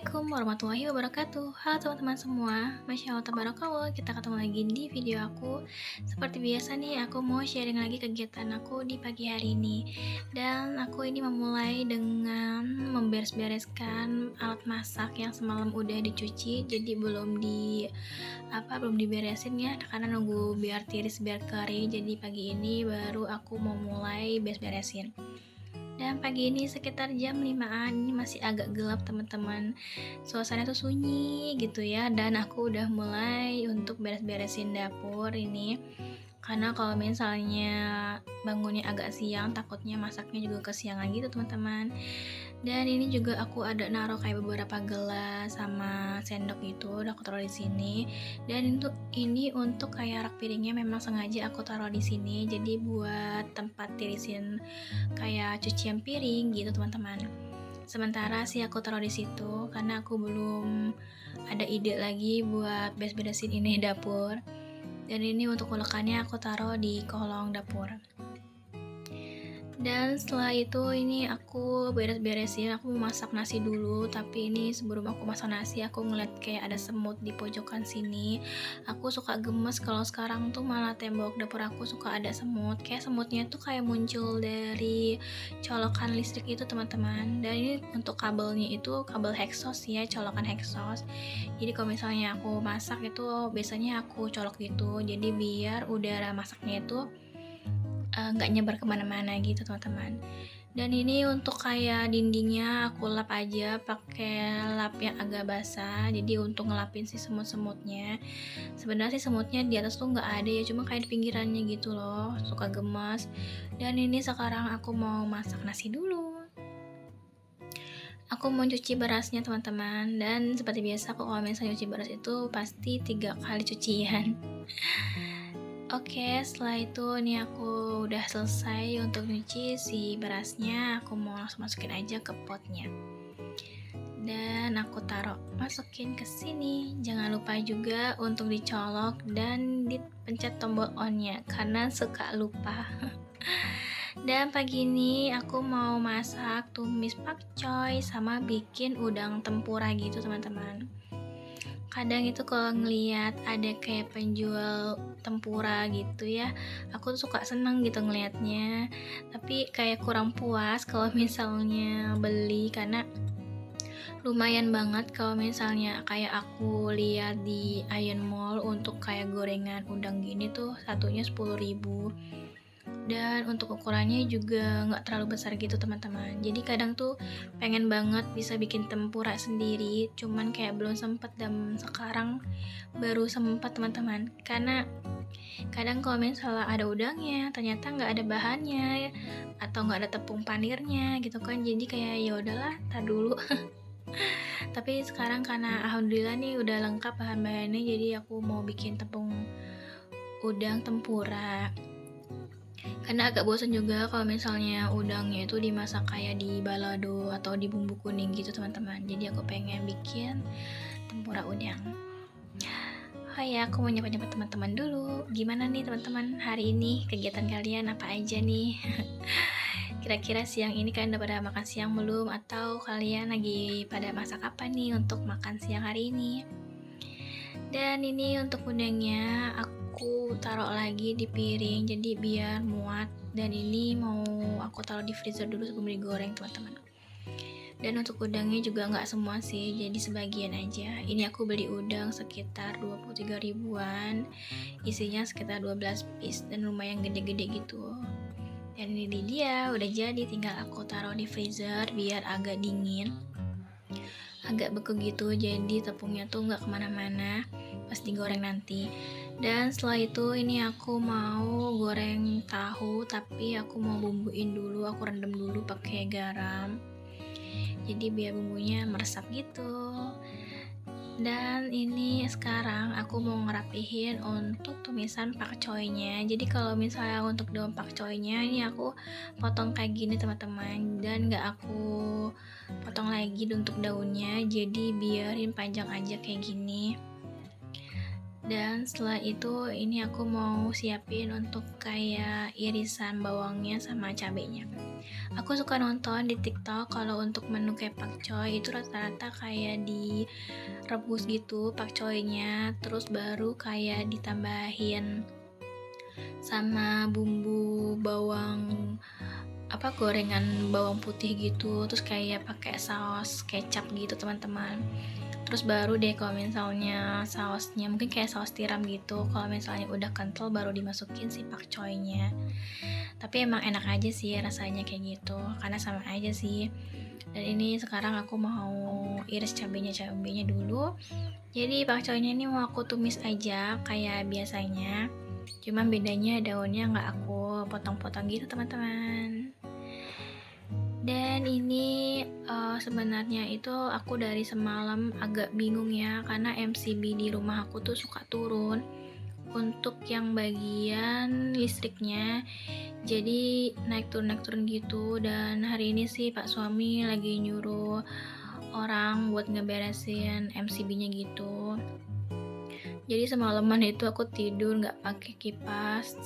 Assalamualaikum warahmatullahi wabarakatuh. Halo teman-teman semua, Masya Allah tabarakallah, kita ketemu lagi di video aku. Seperti biasa nih, aku mau sharing lagi kegiatan aku di pagi hari ini. Dan aku ini memulai dengan memberes-bereskan alat masak yang semalam udah dicuci, jadi belum diberesin ya, karena nunggu biar tiris biar kering. Jadi pagi ini baru aku mau mulai beres-beresin. Dan pagi ini sekitar jam 5-an, ini masih agak gelap teman-teman. Suasana tuh sunyi gitu ya, dan aku udah mulai untuk beres-beresin dapur ini. Karena kalau misalnya bangunnya agak siang, takutnya masaknya juga kesiangan gitu teman-teman. Dan ini juga aku ada naruh kayak beberapa gelas sama sendok gitu, udah aku taruh di sini. Dan ini untuk kayak rak piringnya memang sengaja aku taruh di sini, jadi buat tempat tirisin kayak cucian piring gitu teman-teman. Sementara sih aku taruh di situ karena aku belum ada ide lagi buat beres-beresin ini dapur. Dan ini untuk ulekannya aku taruh di kolong dapur. Dan setelah itu ini aku beres-beresin, aku mau masak nasi dulu. Tapi ini sebelum aku masak nasi, aku ngeliat kayak ada semut di pojokan sini. Aku suka gemes kalau sekarang tuh malah tembok dapur aku suka ada semut. Kayak semutnya tuh kayak muncul dari colokan listrik itu teman-teman. Dan ini untuk kabelnya itu kabel Hexos ya, colokan Hexos. Jadi kalau misalnya aku masak itu biasanya aku colok gitu, jadi biar udara masaknya itu nggak nyebar kemana-mana gitu teman-teman. Dan ini untuk kayak dindingnya aku lap aja pakai lap yang agak basah, jadi untuk ngelapin si semut-semutnya. Sebenarnya sih semutnya di atas tuh nggak ada ya, cuma kayak di pinggirannya gitu loh, suka gemas. Dan ini sekarang aku mau masak nasi dulu. Aku mau cuci berasnya teman-teman, dan seperti biasa aku kalau misalnya cuci beras itu pasti 3 kali cucian. Oke, setelah itu nih aku udah selesai untuk nyuci si berasnya, aku mau langsung masukin aja ke potnya. Dan aku masukin ke sini. Jangan lupa juga untuk dicolok dan dipencet tombol on-nya karena suka lupa. Dan pagi ini aku mau masak tumis pakcoy sama bikin udang tempura gitu teman-teman. Kadang itu kalau ngeliat ada kayak penjual tempura gitu ya, aku tuh suka seneng gitu ngeliatnya. Tapi kayak kurang puas kalau misalnya beli, karena lumayan banget kalau misalnya kayak aku lihat di Iron Mall untuk kayak gorengan udang gini tuh satunya 10.000. Dan untuk ukurannya juga nggak terlalu besar gitu teman-teman. Jadi kadang tuh pengen banget bisa bikin tempura sendiri, cuman kayak belum sempet, dan sekarang baru sempet teman-teman. Karena kadang kalau misalnya ada udangnya ternyata nggak ada bahannya atau nggak ada tepung panirnya gitu kan, jadi kayak ya udahlah tar dulu. Tapi sekarang karena alhamdulillah nih udah lengkap bahan-bahannya, jadi aku mau bikin tepung udang tempura. Karena agak bosan juga kalau misalnya udangnya itu dimasak kayak di balado atau di bumbu kuning gitu teman-teman. Jadi aku pengen bikin tempura udang. Oh ya, aku mau nyapa-nyapa teman-teman dulu. Gimana nih teman-teman hari ini? Kegiatan kalian apa aja nih? Kira-kira siang ini kalian udah pada makan siang belum? Atau kalian lagi pada masak apa nih untuk makan siang hari ini? Dan ini untuk udangnya aku taruh lagi di piring jadi biar muat. Dan ini mau aku taruh di freezer dulu sebelum digoreng teman-teman. Dan untuk udangnya juga nggak semua sih, jadi sebagian aja. Ini aku beli udang sekitar 23 ribuan, isinya sekitar 12 piece dan lumayan gede-gede gitu. Dan ini dia udah jadi, tinggal aku taruh di freezer biar agak dingin, agak beku gitu, jadi tepungnya tuh nggak kemana-mana pas digoreng nanti. Dan setelah itu ini aku mau goreng tahu, tapi aku mau bumbuin dulu, aku rendam dulu pakai garam, jadi biar bumbunya meresap gitu. Dan ini sekarang aku mau ngerapihin untuk tumisan pakcoynya. Jadi kalau misalnya untuk daun pakcoynya ini aku potong kayak gini teman-teman, dan nggak aku potong lagi untuk daunnya, jadi biarin panjang aja kayak gini. Dan setelah itu ini aku mau siapin untuk kayak irisan bawangnya sama cabenya. Aku suka nonton di TikTok kalau untuk menu kayak pakcoy itu rata-rata kayak direbus gitu pakcoynya, terus baru kayak ditambahin sama bumbu bawang gorengan bawang putih gitu, terus kayak pakai saus kecap gitu teman-teman. Terus baru deh kalau misalnya sausnya mungkin kayak saus tiram gitu, kalau misalnya udah kental baru dimasukin si pakcoynya. Tapi emang enak aja sih rasanya kayak gitu, karena sama aja sih. Dan ini sekarang aku mau iris cabenya dulu. Jadi pakcoynya ini mau aku tumis aja kayak biasanya, cuma bedanya daunnya nggak aku potong-potong gitu teman-teman. Dan ini sebenarnya itu aku dari semalam agak bingung ya, karena MCB di rumah aku tuh suka turun untuk yang bagian listriknya, jadi naik turun gitu. Dan hari ini sih Pak suami lagi nyuruh orang buat ngeberesin MCB-nya gitu. Jadi semalaman itu aku tidur nggak pakai kipas.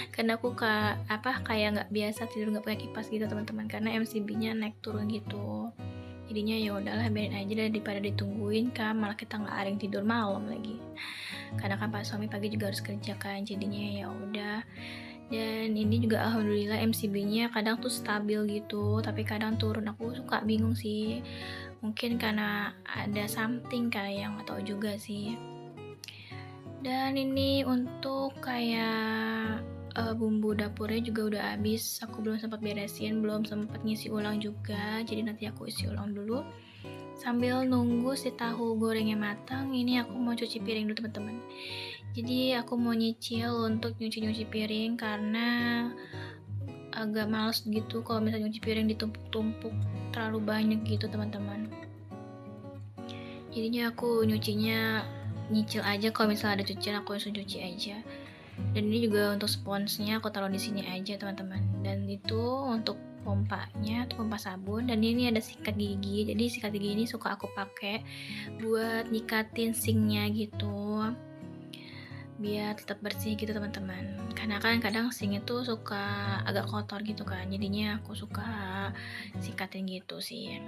Karena aku kayak nggak biasa tidur nggak pakai kipas gitu teman-teman, karena MCB-nya naik turun gitu. Jadinya ya udahlah biarin aja daripada ditungguin kan, malah kita nggak ada yang tidur malam lagi. Karena kan Pak suami pagi juga harus kerja kan, jadinya ya udah. Dan ini juga alhamdulillah MCB-nya kadang tuh stabil gitu, tapi kadang turun. Aku suka bingung sih. Mungkin karena ada something kali yang nggak tahu juga sih. Dan ini untuk kayak bumbu dapurnya juga udah habis, aku belum sempat beresin, belum sempat ngisi ulang juga, jadi nanti aku isi ulang dulu. Sambil nunggu si tahu gorengnya matang, ini aku mau cuci piring dulu teman-teman. Jadi aku mau nyicil untuk nyuci piring karena agak males gitu kalau misalnya nyuci piring ditumpuk-tumpuk terlalu banyak gitu teman-teman. Jadinya aku nyucinya nyicil aja, kalau misalnya ada cucian aku langsung cuci aja. Dan ini juga untuk sponsnya aku taruh di sini aja teman-teman. Dan itu untuk pompanya, pompa sabun. Dan ini ada sikat gigi, jadi sikat gigi ini suka aku pakai buat nyikatin sinknya gitu, biar tetap bersih gitu teman-teman. Karena kan kadang sink itu suka agak kotor gitu kan, jadinya aku suka sikatin gitu sih.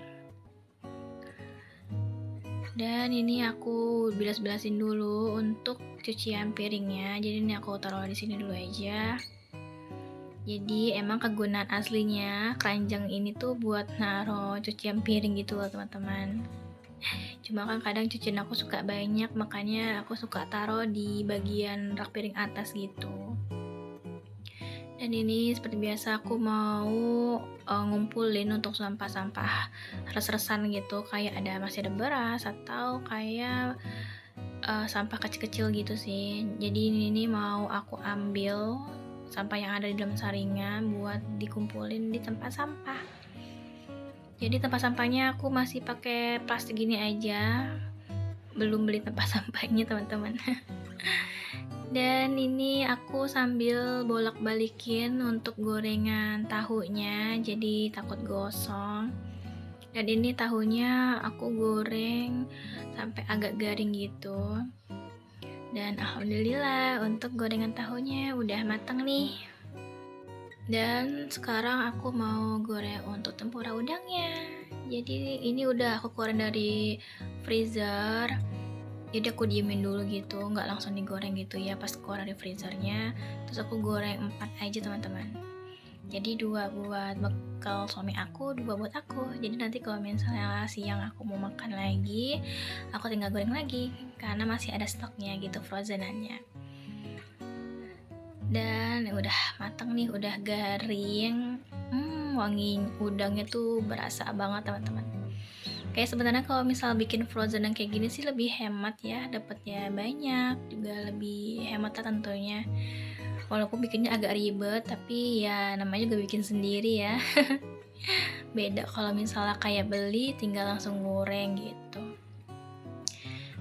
Dan ini aku bilas-bilasin dulu untuk cucian piringnya. Jadi ini aku taruh di sini dulu aja. Jadi emang kegunaan aslinya keranjang ini tuh buat naruh cucian piring gitu loh teman-teman. Cuma kan kadang cucian aku suka banyak, makanya aku suka taruh di bagian rak piring atas gitu. Dan ini seperti biasa aku mau ngumpulin untuk sampah-sampah res-resan gitu, kayak masih ada beras atau kayak sampah kecil-kecil gitu sih. Jadi ini mau aku ambil sampah yang ada di dalam saringan buat dikumpulin di tempat sampah. Jadi tempat sampahnya aku masih pakai plastik gini aja, belum beli tempat sampahnya teman-teman. Dan ini aku sambil bolak-balikin untuk gorengan tahunya, jadi takut gosong. Dan ini tahunya aku goreng sampai agak garing gitu. Dan alhamdulillah untuk gorengan tahunya udah matang nih. Dan sekarang aku mau goreng untuk tempura udangnya. Jadi ini udah aku keluarin dari freezer, jadi aku diemin dulu gitu, nggak langsung digoreng gitu ya pas keluar dari freezernya. Terus aku goreng 4 aja teman-teman, jadi 2 buat bekal suami aku, 2 buat aku. Jadi nanti kalau misalnya siang aku mau makan lagi, aku tinggal goreng lagi karena masih ada stoknya gitu, frozenannya. Dan udah matang nih, udah garing. Wangi udangnya tuh berasa banget teman-teman. Kayak sebenarnya kalau misal bikin frozen yang kayak gini sih lebih hemat ya, dapatnya banyak, juga lebih hemat lah tentunya. Walaupun bikinnya agak ribet, tapi ya namanya juga bikin sendiri ya. Beda kalau misalnya kayak beli tinggal langsung goreng gitu.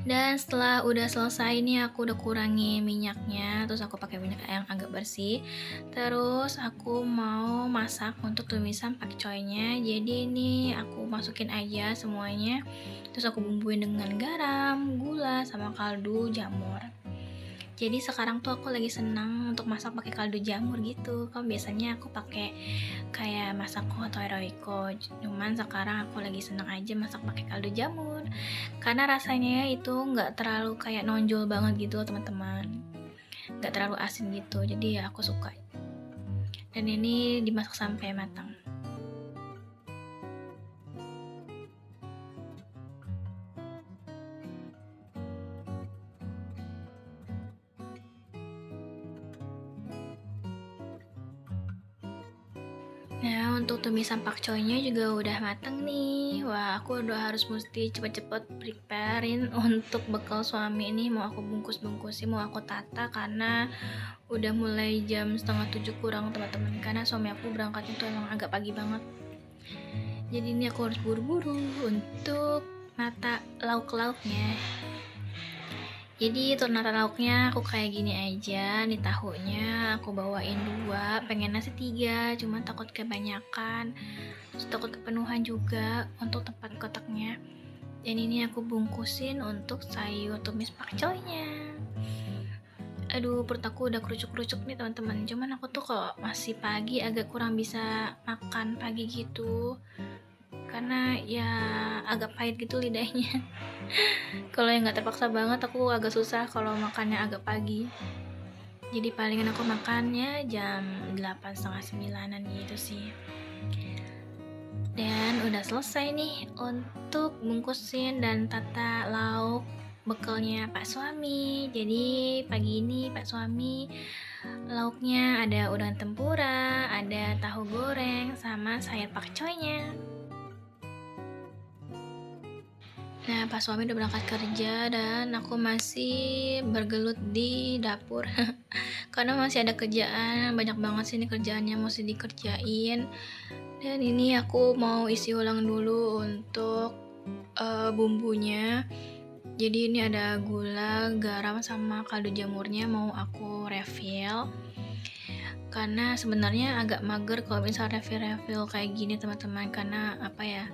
Dan setelah udah selesai nih aku udah kurangi minyaknya, terus aku pakai minyak yang agak bersih. Terus aku mau masak untuk tumisan pakcoynya. Jadi ini aku masukin aja semuanya. Terus aku bumbuin dengan garam, gula, sama kaldu jamur. Jadi sekarang tuh aku lagi senang untuk masak pakai kaldu jamur gitu. Kan biasanya aku pakai kayak masako atau roiko. Cuman sekarang aku lagi senang aja masak pakai kaldu jamur. Karena rasanya itu nggak terlalu kayak nonjol banget gitu teman-teman. Nggak terlalu asin gitu. Jadi ya aku suka. Dan ini dimasak sampai matang. Nah, untuk tumisan pakcoynya juga udah mateng nih. Wah, aku udah harus mesti cepet-cepet preparein untuk bekal suami ini. Mau aku bungkus-bungkusin, mau aku tata karena udah mulai jam setengah 7 kurang teman-teman. Karena suami aku berangkatnya tuh emang agak pagi banget. Jadi ini aku harus buru-buru untuk nata lauk-lauknya. Jadi untuk nata lauknya aku kayak gini aja. Nih tahunya aku bawain 2, pengen nasi 3, cuman takut kebanyakan, terus takut kepenuhan juga untuk tempat kotaknya. Dan ini aku bungkusin untuk sayur tumis pakcoynya. Aduh, perut aku udah kerucuk-kerucuk nih teman-teman. Cuman aku tuh kalau masih pagi agak kurang bisa makan pagi gitu. Karena ya agak pahit gitu lidahnya. Kalau yang nggak terpaksa banget aku agak susah kalau makannya agak pagi. Jadi palingan aku makannya jam 8 setengah 9-an gitu sih. Dan udah selesai nih untuk bungkusin dan tata lauk bekalnya Pak Suami. Jadi pagi ini Pak Suami lauknya ada udang tempura, ada tahu goreng, sama sayur pakcoynya. Nah, pas suami udah berangkat kerja dan aku masih bergelut di dapur karena masih ada kerjaan, banyak banget sih ini kerjaannya mesti dikerjain. Dan ini aku mau isi ulang dulu untuk bumbunya. Jadi ini ada gula, garam, sama kaldu jamurnya mau aku refill. Karena sebenarnya agak mager kalau misalnya refill kayak gini teman-teman, karena apa ya,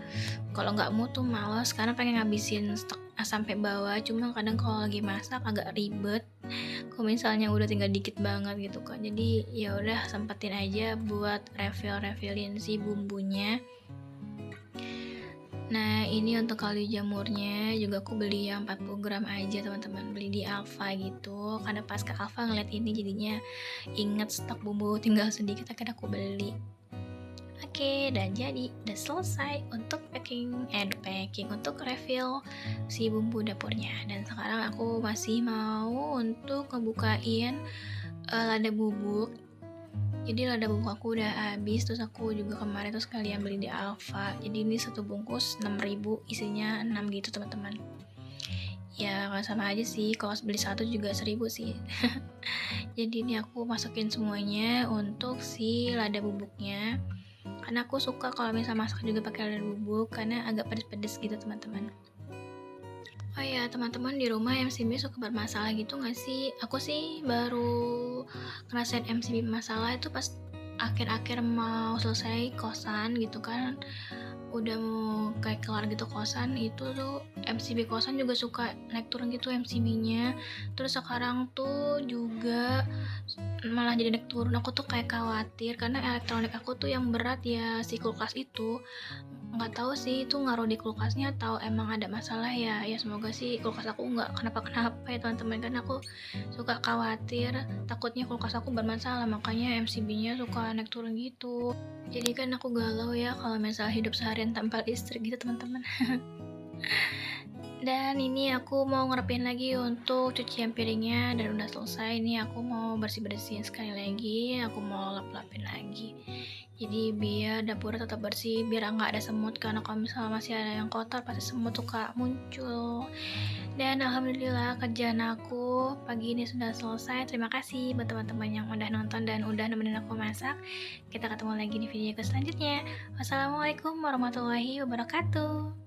kalau nggak mood tuh males karena pengen ngabisin stok sampai bawah. Cuma kadang kalau lagi masak agak ribet kalau misalnya udah tinggal dikit banget gitu kan. Jadi ya udah sempetin aja buat refillin si bumbunya. Nah, ini untuk kaldu jamurnya juga aku beli yang 40 gram aja teman-teman, beli di Alfa gitu. Karena pas ke Alfa ngeliat ini jadinya inget stok bumbu tinggal sedikit, akhirnya aku beli. Oke, dan jadi udah selesai untuk packing untuk refill si bumbu dapurnya. Dan sekarang aku masih mau untuk ngebukain lada bubuk. Jadi lada bubuk aku udah habis, terus aku juga kemarin tuh sekalian beli di Alfa. Jadi ini satu bungkus 6.000, isinya 6 gitu teman-teman. Ya nggak sama aja sih, kalau beli satu juga 1.000 sih. Jadi ini aku masukin semuanya untuk si lada bubuknya. Karena aku suka kalau misalnya masak juga pakai lada bubuk karena agak pedes-pedes gitu teman-teman. Oh ya teman-teman, di rumah MCB suka bermasalah gitu nggak sih? Aku sih baru ngerasain MCB masalah itu pas akhir-akhir mau selesai kosan gitu kan, udah mau kayak kelar gitu kosan, itu tuh MCB kosan juga suka naik turun gitu MCB-nya. Terus sekarang tuh juga malah jadi naik turun. Aku tuh kayak khawatir karena elektronik aku tuh yang berat ya, si kulkas itu. Nggak tahu sih itu ngaruh di kulkasnya atau emang ada masalah ya. Ya semoga sih kulkas aku nggak kenapa-kenapa ya teman-teman, kan aku suka khawatir takutnya kulkas aku bermasalah, makanya MCB-nya suka naik turun gitu. Jadi kan aku galau ya kalau misalnya hidup seharian tanpa listrik gitu teman-teman. Dan ini aku mau ngerapin lagi untuk cucian piringnya dan udah selesai. Ini aku mau bersih-bersihin sekali lagi, aku mau lap-lapin lagi. Jadi biar dapurnya tetap bersih, biar nggak ada semut, karena kalau misalnya masih ada yang kotor pasti semut tuh kak muncul. Dan alhamdulillah kerjaan aku pagi ini sudah selesai. Terima kasih buat teman-teman yang udah nonton dan udah nemenin aku masak. Kita ketemu lagi di video selanjutnya. Wassalamualaikum warahmatullahi wabarakatuh.